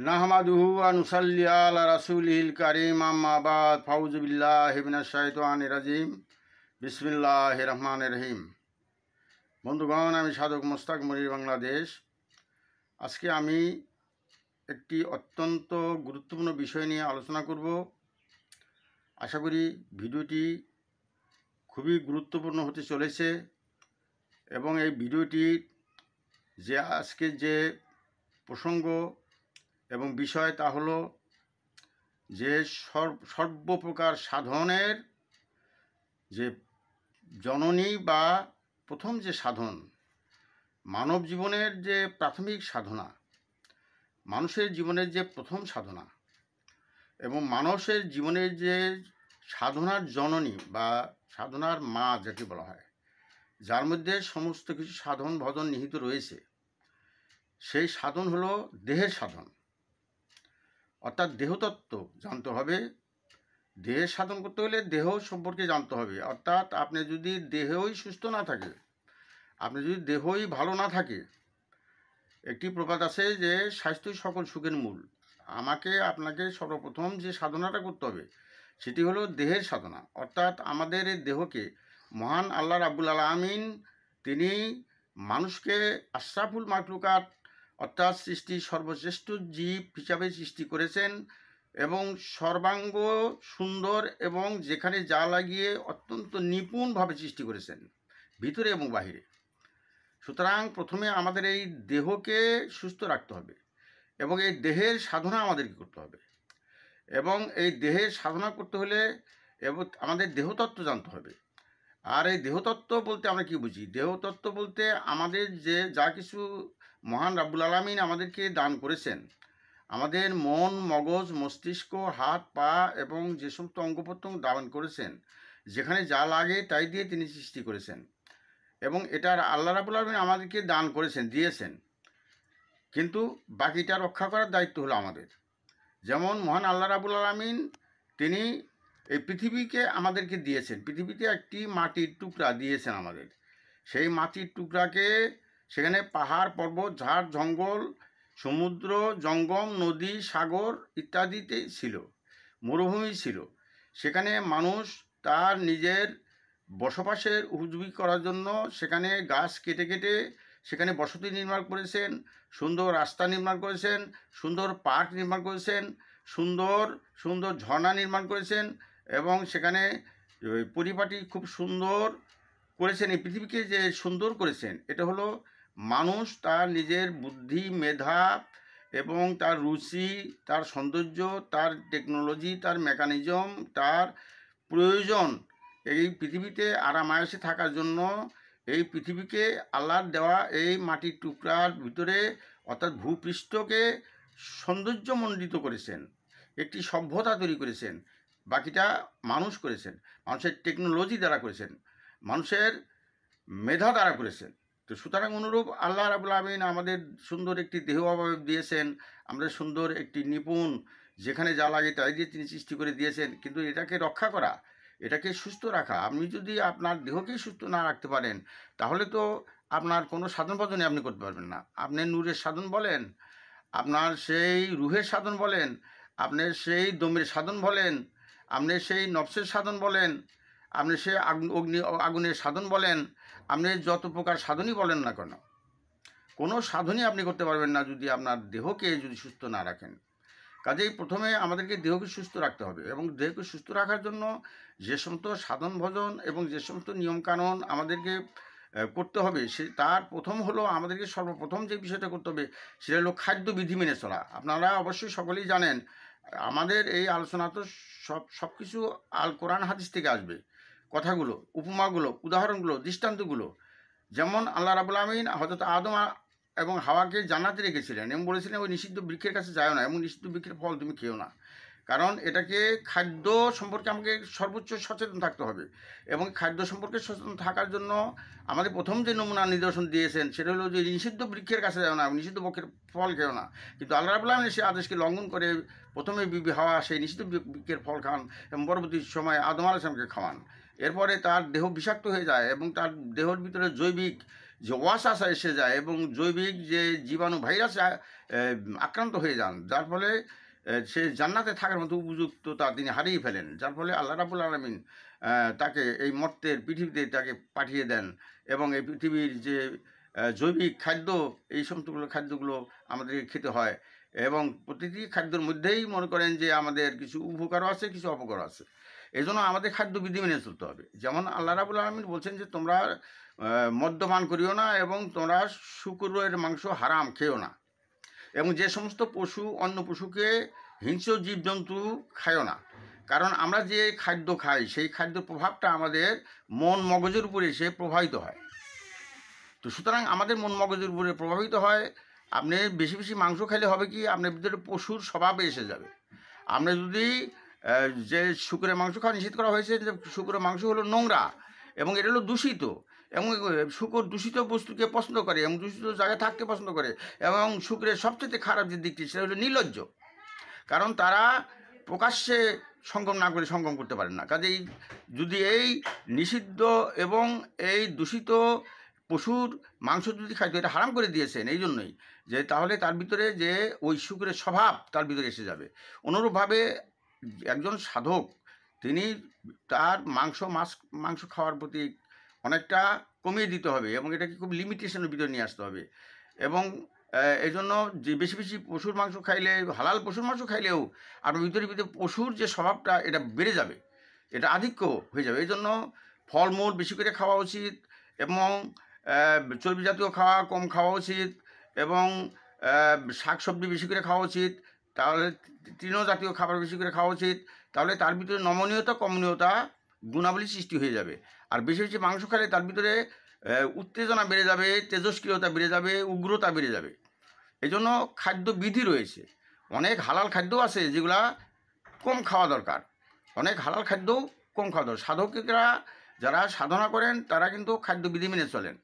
নাহমাদুহু ওয়া নুসাল্লি আলা রাসূলিল কারীম আম্মা বাদ ফাউযু বিল্লাহি মিনাশ শাইতানির রাজিম বিসমিল্লাহির রহমানির রহিম। বন্ধুগণ, আমি সাধক মোস্তাক মনির, বাংলাদেশ। আজকে আমি একটি অত্যন্ত গুরুত্বপূর্ণ বিষয় নিয়ে আলোচনা করব। আশা করি ভিডিওটি খুবই গুরুত্বপূর্ণ হতে চলেছে এবং এই ভিডিওটির যে আজকে যে প্রসঙ্গ এবং বিষয় তা হলো যে সর্বপ্রকার সাধনের যে জননী বা প্রথম যে সাধন, মানব জীবনের যে প্রাথমিক সাধনা, মানুষের জীবনের যে প্রথম সাধনা এবং মানুষের জীবনের যে সাধনার জননী বা সাধনার মা যাকে বলা হয়, যার মধ্যে সমস্ত কিছু সাধন ভজন নিহিত রয়েছে, সেই সাধন হলো দেহের সাধন। অর্থাৎ দেহতত্ত্ব জানতে হবে। দেহের সাধন করতে হলে দেহ সম্পর্কে জানতে হবে। অর্থাৎ আপনি যদি দেহই সুস্থ না থাকে, আপনি যদি দেহই ভালো না থাকে, একটি প্রবাদ আছে যে স্বাস্থ্যই সকল সুখের মূল। আপনাকে সর্বপ্রথম যে সাধনাটা করতে হবে সেটি হলো দেহের সাধনা। অর্থাৎ আমাদের এই দেহকে মহান আল্লাহ রাব্বুল আলামিন তিনি মানুষকে আশরাফুল মাখলুকাত অর্থাৎ সৃষ্টির সর্বশ্রেষ্ঠ জীব হিসাবে সৃষ্টি করেছেন এবং সর্বাঙ্গ সুন্দর এবং যেখানে যা লাগিয়ে অত্যন্ত নিপুণভাবে সৃষ্টি করেছেন, ভিতরে এবং বাহিরে। সুতরাং প্রথমে আমাদের এই দেহকে সুস্থ রাখতে হবে এবং এই দেহের সাধনা আমাদেরকে করতে হবে। এবং এই দেহের সাধনা করতে হলে এবং আমাদের দেহতত্ত্ব জানতে হবে। আর এই দেহতত্ত্ব বলতে আমরা কি বুঝি? দেহতত্ত্ব বলতে আমাদের যে যা কিছু মহান রাব্বুল আলামিন আমাদেরকে দান করেছেন, আমাদের মন, মগজ, মস্তিষ্ক, হাত, পা এবং যে সমস্ত অঙ্গ প্রত্যঙ্গ দান করেছেন, যেখানে যা লাগে তাই দিয়ে তিনি সৃষ্টি করেছেন এবং এটার আল্লাহ রাব্বুল আলামিন আমাদেরকে দান করেছেন, দিয়েছেন। কিন্তু বাকিটা রক্ষা করার দায়িত্ব হলো আমাদের। যেমন মহান আল্লাহ রাব্বুল আলামিন তিনি এই পৃথিবীকে আমাদেরকে দিয়েছেন, পৃথিবীতে একটি মাটির টুকরা দিয়েছেন আমাদের। সেই মাটির টুকরাকে সেখানে পাহাড়, পর্বত, ঝাড়, জঙ্গল, সমুদ্র, জঙ্গম, নদী, সাগর ইত্যাদিতে ছিল, মরুভূমি ছিল। সেখানে মানুষ তার নিজের বসবাসের উপযোগী করার জন্য সেখানে গাছ কেটে কেটে সেখানে বসতি নির্মাণ করেছেন, সুন্দর রাস্তা নির্মাণ করেছেন, সুন্দর পার্ক নির্মাণ করেছেন, সুন্দর সুন্দর ঝর্ণা নির্মাণ করেছেন এবং সেখানে পরিপাটি খুব সুন্দর করেছেন। এই পৃথিবীকে যে সুন্দর করেছেন, এটা হলো মানুষ তার নিজের বুদ্ধি, মেধা এবং তার রুচি, তার সৌন্দর্য, তার টেকনোলজি, তার মেকানিজম, তার প্রয়োজন এই পৃথিবীতে আরামায়েশে থাকার জন্য এই পৃথিবীকে আল্লাহর দেওয়া এই মাটির টুকরার ভিতরে অর্থাৎ ভূপৃষ্ঠকে সৌন্দর্যমণ্ডিত করেছেন, একটি সভ্যতা তৈরি করেছেন। বাকিটা মানুষ করেছেন, মানুষের টেকনোলজি দ্বারা করেছেন, মানুষের মেধা দ্বারা করেছেন। তো সুতরাং অনুরূপ আল্লাহ রাব্বুল আলামিন আমাদের সুন্দর একটি দেহ অবয়ব দিয়েছেন, আমাদের সুন্দর একটি নিপুণ যেখানে যা লাগে তাই দিয়ে তিনি সৃষ্টি করে দিয়েছেন। কিন্তু এটাকে রক্ষা করা, এটাকে সুস্থ রাখা, আপনি যদি আপনার দেহকেই সুস্থ না রাখতে পারেন, তাহলে তো আপনার কোনো সাধন ভজনই আপনি করতে পারবেন না। আপনি নূরের সাধন বলেন, আপনার সেই রুহের সাধন বলেন, আপনি সেই দমের সাধন বলেন, আপনি সেই নফসের সাধন বলেন, আপনি সেই আগুনের সাধন বলেন, আপনি যত প্রকার সাধনই বলেন না কেন, কোনো সাধনই আপনি করতে পারবেন না যদি আপনার দেহকে যদি সুস্থ না রাখেন। কাজেই প্রথমে আমাদেরকে দেহকে সুস্থ রাখতে হবে এবং দেহকে সুস্থ রাখার জন্য যে সমস্ত সাধন ভজন এবং যে সমস্ত নিয়মকানুন আমাদেরকে করতে হবে, তার প্রথম হলো আমাদেরকে সর্বপ্রথম যে বিষয়টা করতে হবে সেটা হলো খাদ্যবিধি মেনে চলা। আপনারা অবশ্যই সকলেই জানেন, আমাদের এই আলোচনা তো সব কিছু আল কোরআন হাদিস থেকে আসবে। কথাগুলো, উপমাগুলো, উদাহরণগুলো, দৃষ্টান্তগুলো, যেমন আল্লাহ রাব্বুল আলামিন হযরত আদম এবং হাওয়াকে জান্নাতে রেখেছিলেন এবং বলেছিলেন ওই নিষিদ্ধ বৃক্ষের কাছে যাও না এবং নিষিদ্ধ বৃক্ষের ফল তুমি খেও না। কারণ এটাকে খাদ্য সম্পর্কে আমাকে সর্বোচ্চ সচেতন থাকতে হবে এবং খাদ্য সম্পর্কে সচেতন থাকার জন্য আমাদের প্রথম যে নমুনা নিদর্শন দিয়েছেন সেটা হলো যে নিষিদ্ধ বৃক্ষের কাছে যাও না, নিষিদ্ধ বৃক্ষের ফল খেও না। কিন্তু আল্লাহ রাব্বুল আলামিন সেই আদেশকে লঙ্ঘন করে প্রথমে বিবি হাওয়া সেই নিষিদ্ধ বৃক্ষের ফল খান এবং পরবর্তী সময় আদম আলাইহিস সালামকে খাওয়ান। এরপরে তার দেহ বিষাক্ত হয়ে যায় এবং তার দেহের ভিতরে জৈবিক যে ওয়াসাসা এসে যায় এবং জৈবিক যে জীবাণু ভাইরাসে আক্রান্ত হয়ে যান, যার ফলে সে জান্নাতে থাকার মতো উপযুক্ততা তিনি হারিয়ে ফেলেন, যার ফলে আল্লাহ রাব্বুল আলামিন তাকে এই মর্তের পৃথিবীতে তাকে পাঠিয়ে দেন এবং এই পৃথিবীর যে জৈবিক খাদ্য, এই সমস্তগুলো খাদ্যগুলো আমাদেরকে খেতে হয় এবং প্রতিটি খাদ্যের মধ্যেই মনে করেন যে আমাদের কিছু উপকারও আছে, কিছু অপকারও আছে। এই জন্য আমাদের খাদ্য বিধি মেনে চলতে হবে। যেমন আল্লাহ রাব্বুল আলামিন বলছেন যে তোমরা মদ্যপান করিও না এবং তোমরা শূকরের মাংস হারাম খেও না, এবং যে সমস্ত পশু অন্য পশুকে হিংস্র জীবজন্তু খায়ও না। কারণ আমরা যে খাদ্য খাই সেই খাদ্যের প্রভাবটা আমাদের মন মগজের উপরে এসে প্রভাবিত হয়। তো সুতরাং আমাদের মন মগজের উপরে প্রভাবিত হয়। আপনি বেশি বেশি মাংস খেলে হবে কি, আপনার ভিতরে পশুর স্বভাবে এসে যাবে। আপনি যদি যে শুকরের মাংস খাওয়া নিষেধ করা হয়েছে, যে শুকরের মাংস হলো নোংরা এবং এটা হলো দূষিত, এবং শুকর দূষিত বস্তুকে পছন্দ করে এবং দূষিত জায়গায় থাকতে পছন্দ করে, এবং শুকরের সবচেয়ে খারাপ যে দিকটি সেটা হলো নির্লজ্জ। কারণ তারা প্রকাশ্যে সঙ্গম না করে সঙ্গম করতে পারেন না। কাজেই যদি এই নিষিদ্ধ এবং এই দূষিত পশুর মাংস যদি খাইতো, এটা হারাম করে দিয়েছেন এই জন্যই যে তাহলে তার ভিতরে যে ওই শুকরের স্বভাব তার ভিতরে এসে যাবে। অনুরূপভাবে একজন সাধক তিনি তার মাংস খাওয়ার প্রতি অনেকটা কমিয়ে দিতে হবে এবং এটাকে খুব লিমিটেশনের ভিতরে নিয়ে আসতে হবে। এবং এই জন্য যে বেশি বেশি পশুর মাংস খাইলে, হালাল পশুর মাংস খাইলেও আপনার ভিতরে পশুর যে স্বভাবটা এটা বেড়ে যাবে, এটা আধিক্য হয়ে যাবে। এই জন্য ফলমূল বেশি করে খাওয়া উচিত এবং চর্বি জাতীয় খাওয়া কম খাওয়া উচিত এবং শাকসবজি বেশি করে খাওয়া উচিত। তাহলে তৃণ জাতীয় খাবার বেশি করে খাওয়া উচিত। তাহলে তার ভিতরে নমনীয়তা কমনীয়তা গুণাবলী সৃষ্টি হয়ে যাবে। আর বেশি বেশি মাংস খেলে তার ভিতরে উত্তেজনা বেড়ে যাবে, তেজস্ক্রিয়তা বেড়ে যাবে, উগ্রতা বেড়ে যাবে। এই জন্য খাদ্য বিধি রয়েছে। অনেক হালাল খাদ্য আছে যেগুলা কম খাওয়া দরকার, অনেক হালাল খাদ্য কম খাওয়া দরকার। সাধকেরা যারা সাধনা করেন তারা কিন্তু খাদ্যবিধি মেনে চলেন।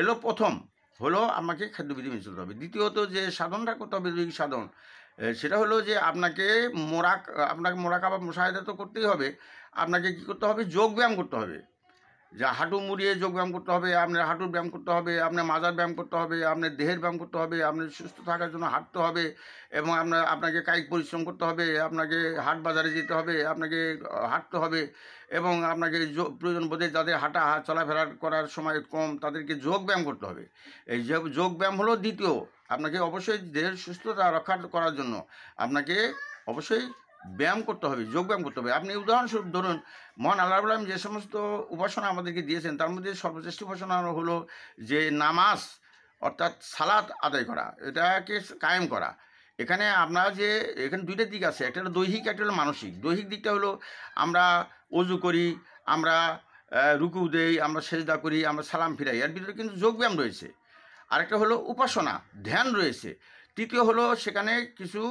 এলো প্রথম হলো আমাকে খাদ্যবিধি মেনে চলতে হবে। দ্বিতীয়ত যে সাধনটা করতে হবে, দৈহিক সাধন, সেটা হলো যে আপনাকে মোরাকাবা মুশাহাদা তো করতেই হবে। আপনাকে কী করতে হবে, যোগ ব্যায়াম করতে হবে। যা হাঁটু মুড়িয়ে যোগ ব্যায়াম করতে হবে, আপনার হাঁটুর ব্যায়াম করতে হবে, আপনার মাজার ব্যায়াম করতে হবে, আপনার দেহের ব্যায়াম করতে হবে, আপনার সুস্থ থাকার জন্য হাঁটতে হবে এবং আপনাকে কায়িক পরিশ্রম করতে হবে, আপনাকে হাট বাজারে যেতে হবে, আপনাকে হাঁটতে হবে এবং আপনাকে প্রয়োজন বোধে যাদের চলাফেরা করার সময় কম তাদেরকে যোগ ব্যায়াম করতে হবে। এই যোগ ব্যায়াম হলো দ্বিতীয়। আপনাকে অবশ্যই দেহের সুস্থতা রক্ষা করার জন্য আপনাকে অবশ্যই ব্যায়াম করতে হবে, যোগ ব্যায়াম করতে হবে। আপনি উদাহরণস্বরূপ ধরুন, মহান আল্লাহ রাব্বুল আলামিন যে সমস্ত উপাসনা আমাদেরকে দিয়েছেন তার মধ্যে সর্বশ্রেষ্ঠ উপাসনা হলো যে নামাজ, অর্থাৎ সালাত আদায় করা, এটাকে কায়েম করা। এখানে দুইটা দিক আছে, একটা হলো দৈহিক, একটা হলো মানসিক। দৈহিক দিকটা হলো আমরা অজু করি, আমরা রুকু দেই, আমরা সেজদা করি, আমরা সালাম ফিরাই, এর ভিতরে কিন্তু যোগব্যায়াম রয়েছে। আরেকটা হলো উপাসনা, ধ্যান রয়েছে। তৃতীয় হলো সেখানে কিছু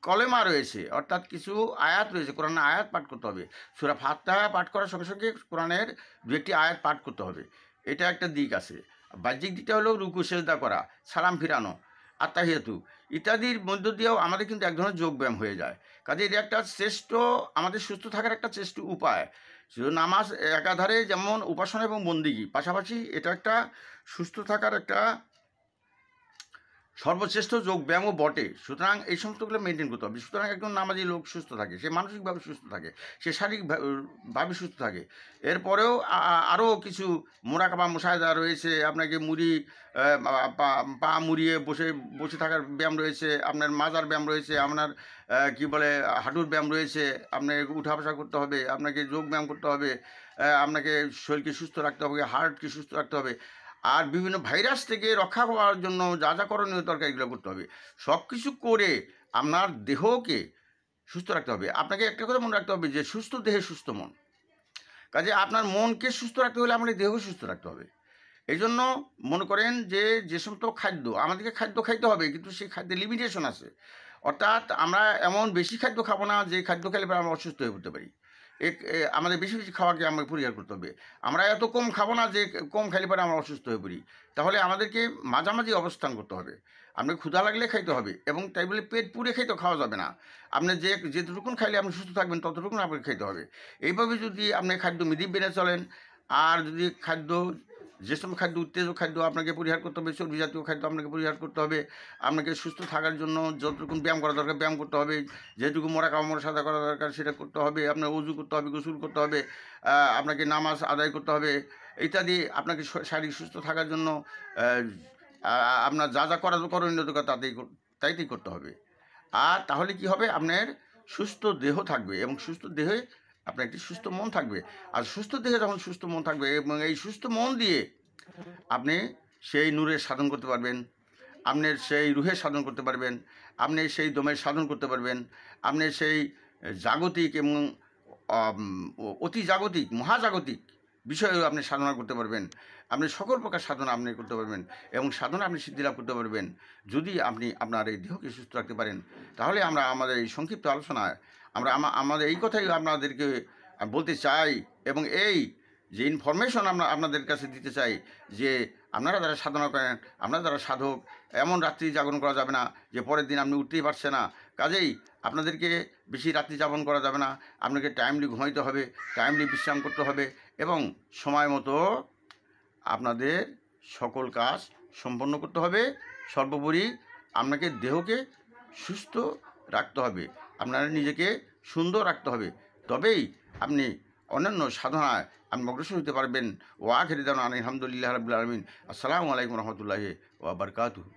কলেমা রয়েছে, অর্থাৎ কিছু আয়াত রয়েছে, কোরআনের আয়াত পাঠ করতে হবে। সূরা ফাতিহা পাঠ করার সঙ্গে সঙ্গে কোরআনের দু একটি আয়াত পাঠ করতে হবে, এটা একটা দিক আছে। বাহ্যিক দিকটা হলো রুকু সেজদা করা, সালাম ফিরানো, আত্তাহিয়াতু ইত্যাদির মধ্য দিয়েও আমাদের কিন্তু এক ধরনের যোগব্যায়াম হয়ে যায়। কাজে এটা একটা শ্রেষ্ঠ, আমাদের সুস্থ থাকার একটা শ্রেষ্ঠ উপায়। শুধু নামাজ একাধারে যেমন উপাসনা এবং বন্দিগি, পাশাপাশি এটা একটা সুস্থ থাকার একটা সর্বশ্রেষ্ঠ যোগ ব্যায়ামও বটে। সুতরাং এই সমস্তগুলো মেনটেন করতে হবে। সুতরাং একজন নামাজি লোক সুস্থ থাকে, সে মানসিকভাবে সুস্থ থাকে, সে শারীরিকভাবে সুস্থ থাকে। এরপরেও আরও কিছু মোরাকাবা মুশাহাদা রয়েছে। আপনাকে পা মুড়িয়ে বসে থাকার ব্যায়াম রয়েছে, আপনার মাজার ব্যায়াম রয়েছে, আপনার কি বলে হাঁটুর ব্যায়াম রয়েছে। আপনাকে উঠা বসা করতে হবে, আপনাকে যোগ ব্যায়াম করতে হবে, আপনাকে শরীরকে সুস্থ রাখতে হবে, হার্টকে সুস্থ রাখতে হবে, আর বিভিন্ন ভাইরাস থেকে রক্ষা পাওয়ার জন্য যা যা করণীয় দরকার এগুলো করতে হবে। সব কিছু করে আপনার দেহকে সুস্থ রাখতে হবে। আপনাকে একটা কথা মনে রাখতে হবে যে সুস্থ দেহে সুস্থ মন। কাজে আপনার মনকে সুস্থ রাখতে হলে আমাদের দেহকে সুস্থ রাখতে হবে। এই জন্য মনে করেন যে সমস্ত খাদ্য আমাদেরকে খাইতে হবে, কিন্তু সেই খাদ্যের লিমিটেশন আছে। অর্থাৎ আমরা এমন বেশি খাদ্য খাবো না যে খাদ্য খেলে পরে আমরা অসুস্থ হয়ে পড়তে পারি। আমাদের বেশি বেশি খাওয়াকে আমাকে পরিহার করতে হবে। আমরা এত কম খাবো না যে কম খাইলে পরে আমরা অসুস্থ হয়ে পড়ি। তাহলে আমাদেরকে মাঝামাঝি অবস্থান করতে হবে। আপনার ক্ষুধা লাগলে খাইতে হবে এবং তাই বলে পেট পুরে খেতে খাওয়া যাবে না। আপনি যেটুকুন খাইলে আপনি সুস্থ থাকবেন ততটুকুন আপনাকে খেতে হবে। এইভাবে যদি আপনি খাদ্য বিধি মেনে চলেন আর যদি খাদ্য যে সমস্ত খাদ্য উত্তেজক খাদ্য আপনাকে পরিহার করতে হবে, চর্বি জাতীয় খাদ্য আপনাকে পরিহার করতে হবে। আপনাকে সুস্থ থাকার জন্য যতটুকু ব্যায়াম করা দরকার ব্যায়াম করতে হবে, যেটুকু মোরা কামড় সাদা করা দরকার সেটা করতে হবে। আপনার অজু করতে হবে, গোসল করতে হবে, আপনাকে নামাজ আদায় করতে হবে ইত্যাদি। আপনাকে শারীরিক সুস্থ থাকার জন্য আপনার যা যা করা করণীয় দরকার তাইতেই করতে হবে। আর তাহলে কি হবে, আপনার সুস্থ দেহ থাকবে এবং সুস্থ দেহে আপনার একটি সুস্থ মন থাকবে। আর সুস্থ দেহে যখন সুস্থ মন থাকবে এবং এই সুস্থ মন দিয়ে আপনি সেই নূরের সাধন করতে পারবেন, আপনার সেই রুহের সাধন করতে পারবেন, আপনি সেই দমের সাধন করতে পারবেন, আপনি সেই জাগতিক এবং অতি জাগতিক মহাজাগতিক বিষয়েও আপনি সাধনা করতে পারবেন। আপনি সকল প্রকার সাধনা আপনি করতে পারবেন এবং সাধনা আপনি সিদ্ধি লাভ করতে পারবেন যদি আপনি আপনার এই দেহকে সুস্থ রাখতে পারেন। তাহলে আমরা আমাদের এই সংক্ষিপ্ত আলোচনায় আমাদের এই কথাই আপনাদেরকে বলতে চাই এবং এই যে ইনফরমেশন আমরা আপনাদের কাছে দিতে চাই যে আপনারা যারা সাধনা করেন, আপনারা যারা সাধক, এমন রাত্রি জাগরণ করা যাবে না যে পরের দিন আপনি উঠতেই পারছে না। কাজেই আপনাদেরকে বেশি রাত্রি যাপন করা যাবে না, আপনাকে টাইমলি ঘুমাইতে হবে, টাইমলি বিশ্রাম করতে হবে এবং সময় মতো আপনাদের সকল কাজ সম্পন্ন করতে হবে। সর্বোপরি আপনাকে দেহকে সুস্থ রাখতে হবে, আপনার নিজেকে সুন্দর রাখতে হবে, তবেই আপনি অন্যান্য সাধনায় আপনি অগ্রসর হতে পারবেন। ও আখিরি দাওয়ানা আলহামদুলিল্লাহি রাব্বিল আলামিন। আসসালামু আলাইকুম রহমতুল্লাহি ওয়া বারাকাতুহু।